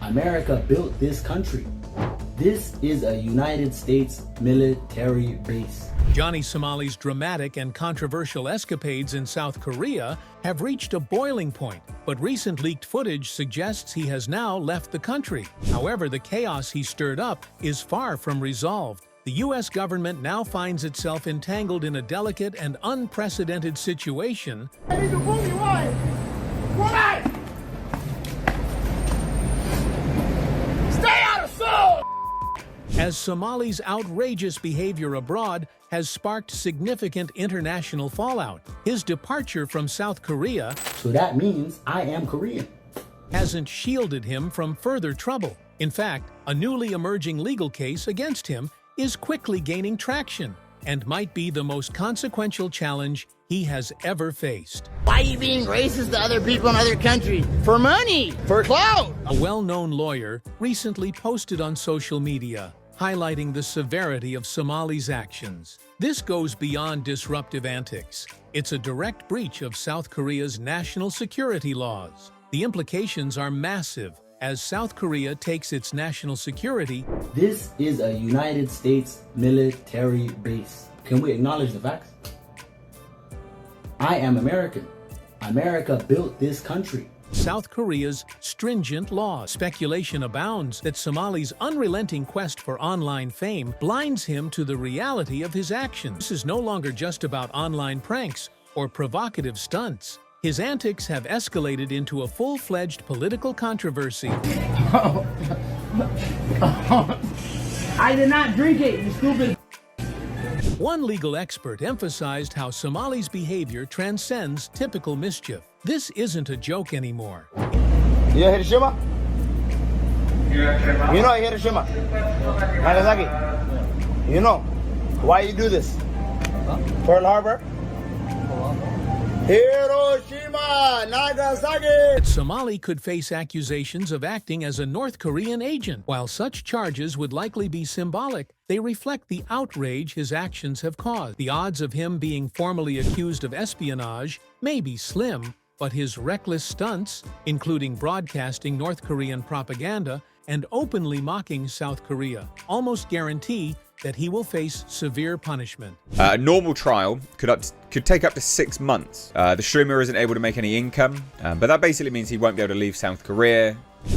America built this country. This is a United States military base. Johnny Somali's dramatic and controversial escapades in South Korea have reached a boiling point, but recent leaked footage suggests he has now left the country. However, the chaos he stirred up is far from resolved. The U.S. government now finds itself entangled in a delicate and unprecedented situation as Somali's outrageous behavior abroad has sparked significant international fallout. His departure from South Korea, So that means I am Korean. hasn't shielded him from further trouble. In fact, a newly emerging legal case against him is quickly gaining traction and might be the most consequential challenge he has ever faced. Why are you being racist to other people in other countries? For money, for clout. A well-known lawyer recently posted on social media, highlighting the severity of Somali's actions. This goes beyond disruptive antics. It's a direct breach of South Korea's national security laws. The implications are massive as South Korea takes its national security. This is a United States military base. Can we acknowledge the facts? I am American. America built this country. South Korea's stringent laws. Speculation abounds that Somali's unrelenting quest for online fame blinds him to the reality of his actions. This is no longer just about online pranks or provocative stunts. His antics have escalated into a full-fledged political controversy. I did not drink it, you stupid. One legal expert emphasized how Somali's behavior transcends typical mischief. This isn't a joke anymore. You know Hiroshima? You know Hiroshima? Nagasaki? You know why you do this? Pearl Harbor? Hiroshima, Nagasaki! Somali could face accusations of acting as a North Korean agent. While such charges would likely be symbolic, they reflect the outrage his actions have caused. The odds of him being formally accused of espionage may be slim, but his reckless stunts, including broadcasting North Korean propaganda and openly mocking South Korea, almost guarantee that he will face severe punishment. A normal trial could take up to 6 months. The streamer isn't able to make any income, but that basically means he won't be able to leave South Korea.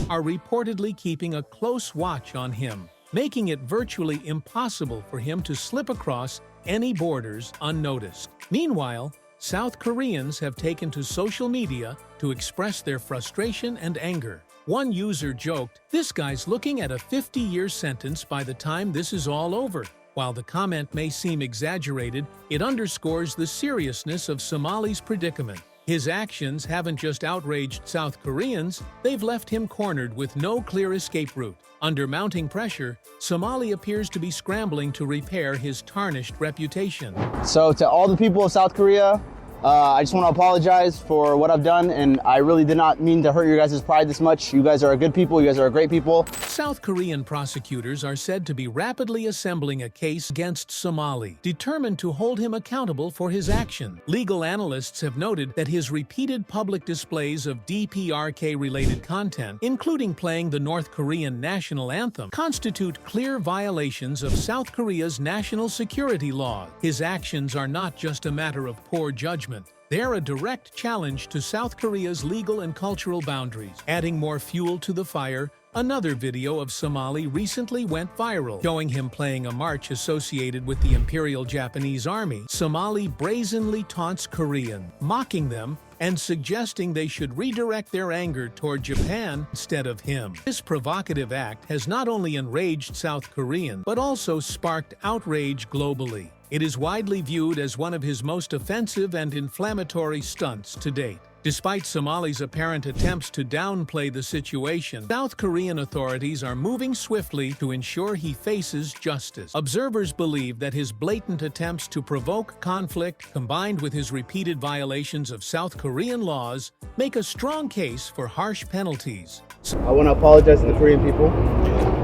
Are reportedly keeping a close watch on him, making it virtually impossible for him to slip across any borders unnoticed. Meanwhile, South Koreans have taken to social media to express their frustration and anger. One user joked, "This guy's looking at a 50-year sentence by the time this is all over." While the comment may seem exaggerated, it underscores the seriousness of Somali's predicament. His actions haven't just outraged South Koreans, they've left him cornered with no clear escape route. Under mounting pressure, Somali appears to be scrambling to repair his tarnished reputation. So to all the people of South Korea, I just want to apologize for what I've done, and I really did not mean to hurt your guys' pride this much. You guys are a good people. You guys are a great people. South Korean prosecutors are said to be rapidly assembling a case against Somali, determined to hold him accountable for his action. Legal analysts have noted that his repeated public displays of DPRK-related content, including playing the North Korean national anthem, constitute clear violations of South Korea's national security laws. His actions are not just a matter of poor judgment. They're a direct challenge to South Korea's legal and cultural boundaries. Adding more fuel to the fire, another video of Somali recently went viral, showing him playing a march associated with the Imperial Japanese Army. Somali brazenly taunts Koreans, mocking them and suggesting they should redirect their anger toward Japan instead of him. This provocative act has not only enraged South Koreans, but also sparked outrage globally. It is widely viewed as one of his most offensive and inflammatory stunts to date. Despite Somali's apparent attempts to downplay the situation, South Korean authorities are moving swiftly to ensure he faces justice. Observers believe that his blatant attempts to provoke conflict, combined with his repeated violations of South Korean laws, make a strong case for harsh penalties. I want to apologize to the Korean people.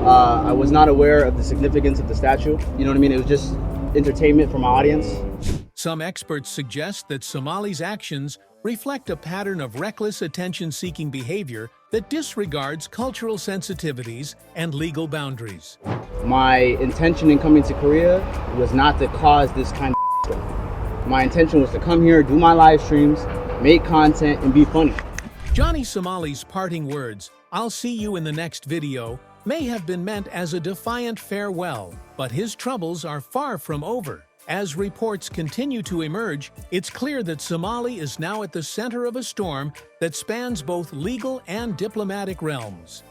I was not aware of the significance of the statue. You know what I mean? It was just entertainment for my audience. Some experts suggest that Somali's actions reflect a pattern of reckless attention-seeking behavior that disregards cultural sensitivities and legal boundaries. My intention in coming to Korea was not to cause this kind of stuff. My intention was to come here, do my live streams, make content, and be funny. Johnny Somali's parting words, "I'll see you in the next video," may have been meant as a defiant farewell, but his troubles are far from over. As reports continue to emerge, it's clear that Somali is now at the center of a storm that spans both legal and diplomatic realms.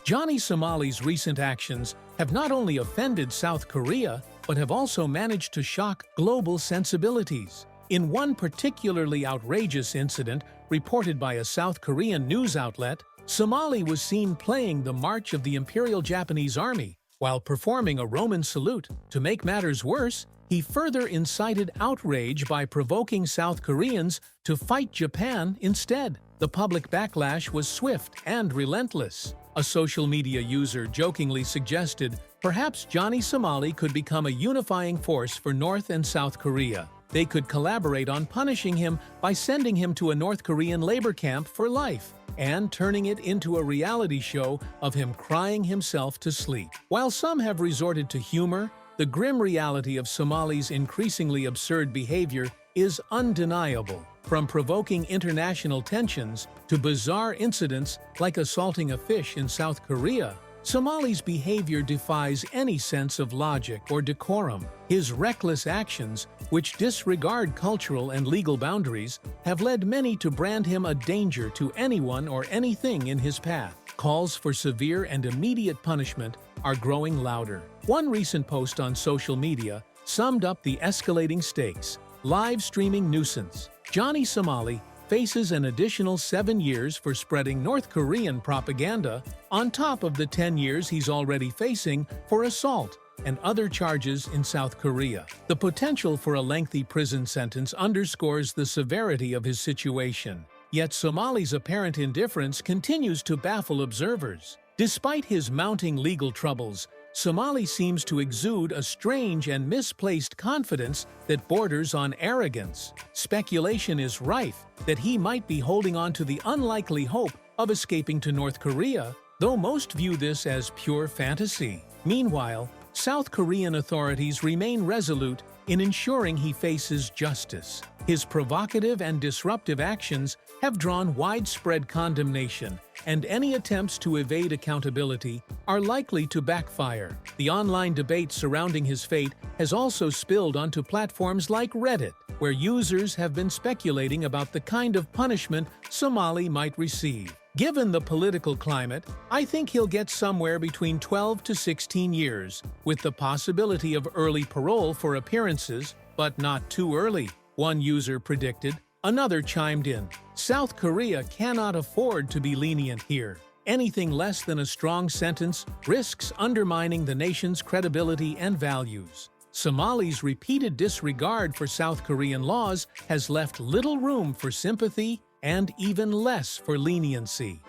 Johnny Somali's recent actions have not only offended South Korea, but have also managed to shock global sensibilities. In one particularly outrageous incident reported by a South Korean news outlet, Somali was seen playing the March of the Imperial Japanese Army while performing a Roman salute. To make matters worse, he further incited outrage by provoking South Koreans to fight Japan instead. The public backlash was swift and relentless. A social media user jokingly suggested perhaps Johnny Somali could become a unifying force for North and South Korea. They could collaborate on punishing him by sending him to a North Korean labor camp for life and turning it into a reality show of him crying himself to sleep. While some have resorted to humor, the grim reality of Somali's increasingly absurd behavior is undeniable. From provoking international tensions to bizarre incidents like assaulting a fish in South Korea, Somali's behavior defies any sense of logic or decorum. His reckless actions, which disregard cultural and legal boundaries, have led many to brand him a danger to anyone or anything in his path. Calls for severe and immediate punishment are growing louder. One recent post on social media summed up the escalating stakes. Live streaming nuisance. Johnny Somali faces an additional 7 years for spreading North Korean propaganda on top of the 10 years he's already facing for assault and other charges in South Korea. The potential for a lengthy prison sentence underscores the severity of his situation. Yet Somali's apparent indifference continues to baffle observers. Despite his mounting legal troubles, Somali seems to exude a strange and misplaced confidence that borders on arrogance. Speculation is rife that he might be holding on to the unlikely hope of escaping to North Korea, though most view this as pure fantasy. Meanwhile, South Korean authorities remain resolute in ensuring he faces justice. His provocative and disruptive actions have drawn widespread condemnation, and any attempts to evade accountability are likely to backfire. The online debate surrounding his fate has also spilled onto platforms like Reddit, where users have been speculating about the kind of punishment Somali might receive. Given the political climate, I think he'll get somewhere between 12 to 16 years, with the possibility of early parole for appearances, but not too early, one user predicted. Another chimed in, "South Korea cannot afford to be lenient here. Anything less than a strong sentence risks undermining the nation's credibility and values." Somali's repeated disregard for South Korean laws has left little room for sympathy and even less for leniency.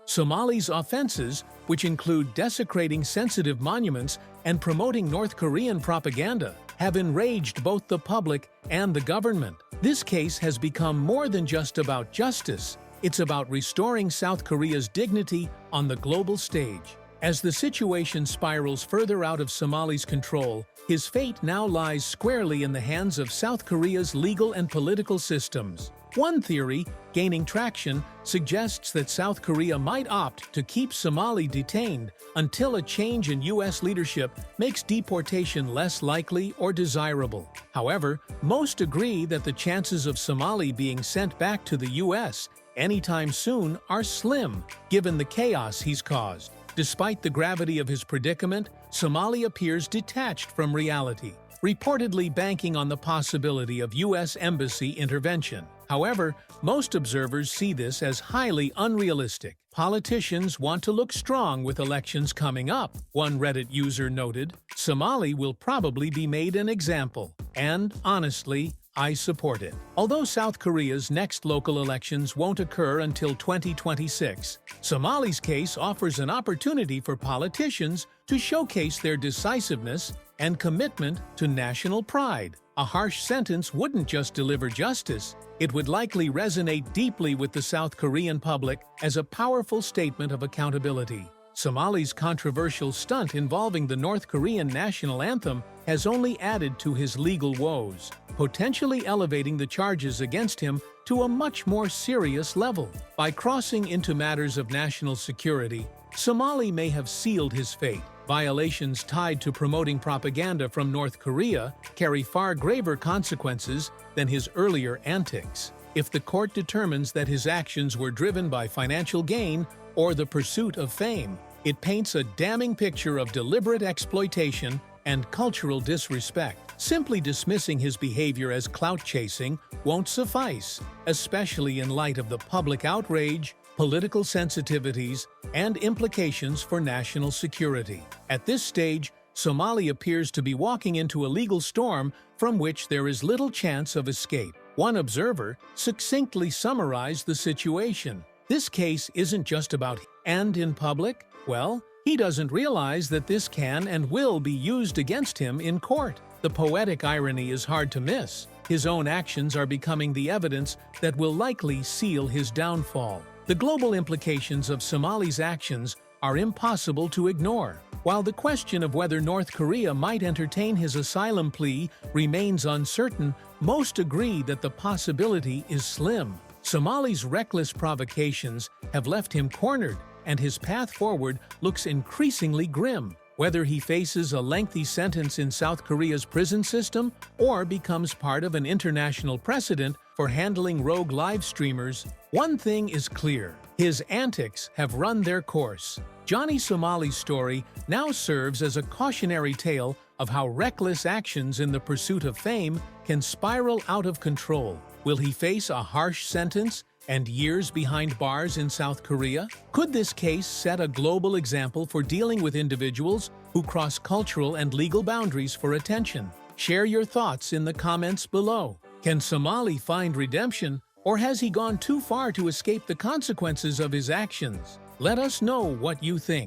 Somali's offenses, which include desecrating sensitive monuments and promoting North Korean propaganda, have enraged both the public and the government. This case has become more than just about justice. It's about restoring South Korea's dignity on the global stage. As the situation spirals further out of Somali's control, his fate now lies squarely in the hands of South Korea's legal and political systems. One theory, gaining traction, suggests that South Korea might opt to keep Somali detained until a change in U.S. leadership makes deportation less likely or desirable. However, most agree that the chances of Somali being sent back to the U.S. anytime soon are slim, given the chaos he's caused. Despite the gravity of his predicament, Somali appears detached from reality, reportedly banking on the possibility of U.S. embassy intervention. However, most observers see this as highly unrealistic. Politicians want to look strong with elections coming up, one Reddit user noted. Somali will probably be made an example, and honestly, I support it. Although South Korea's next local elections won't occur until 2026, Somali's case offers an opportunity for politicians to showcase their decisiveness and commitment to national pride. a harsh sentence wouldn't just deliver justice, it would likely resonate deeply with the South Korean public as a powerful statement of accountability. Somali's controversial stunt involving the North Korean national anthem has only added to his legal woes, potentially elevating the charges against him to a much more serious level. By crossing into matters of national security, Somali may have sealed his fate. Violations tied to promoting propaganda from North Korea carry far graver consequences than his earlier antics. If the court determines that his actions were driven by financial gain or the pursuit of fame, it paints a damning picture of deliberate exploitation and cultural disrespect. Simply dismissing his behavior as clout-chasing won't suffice, especially in light of the public outrage, political sensitivities, and implications for national security. At this stage, Somali appears to be walking into a legal storm from which there is little chance of escape. One observer succinctly summarized the situation. This case isn't just about him. And in public, well, he doesn't realize that this can and will be used against him in court. The poetic irony is hard to miss. His own actions are becoming the evidence that will likely seal his downfall. The global implications of Somali's actions are impossible to ignore. While the question of whether North Korea might entertain his asylum plea remains uncertain, most agree that the possibility is slim. Somali's reckless provocations have left him cornered, and his path forward looks increasingly grim. Whether he faces a lengthy sentence in South Korea's prison system or becomes part of an international precedent for handling rogue live streamers, one thing is clear: his antics have run their course. Johnny Somali's story now serves as a cautionary tale of how reckless actions in the pursuit of fame can spiral out of control. Will he face a harsh sentence and years behind bars in South Korea? Could this case set a global example for dealing with individuals who cross cultural and legal boundaries for attention? Share your thoughts in the comments below. Can Somali find redemption, or has he gone too far to escape the consequences of his actions? Let us know what you think.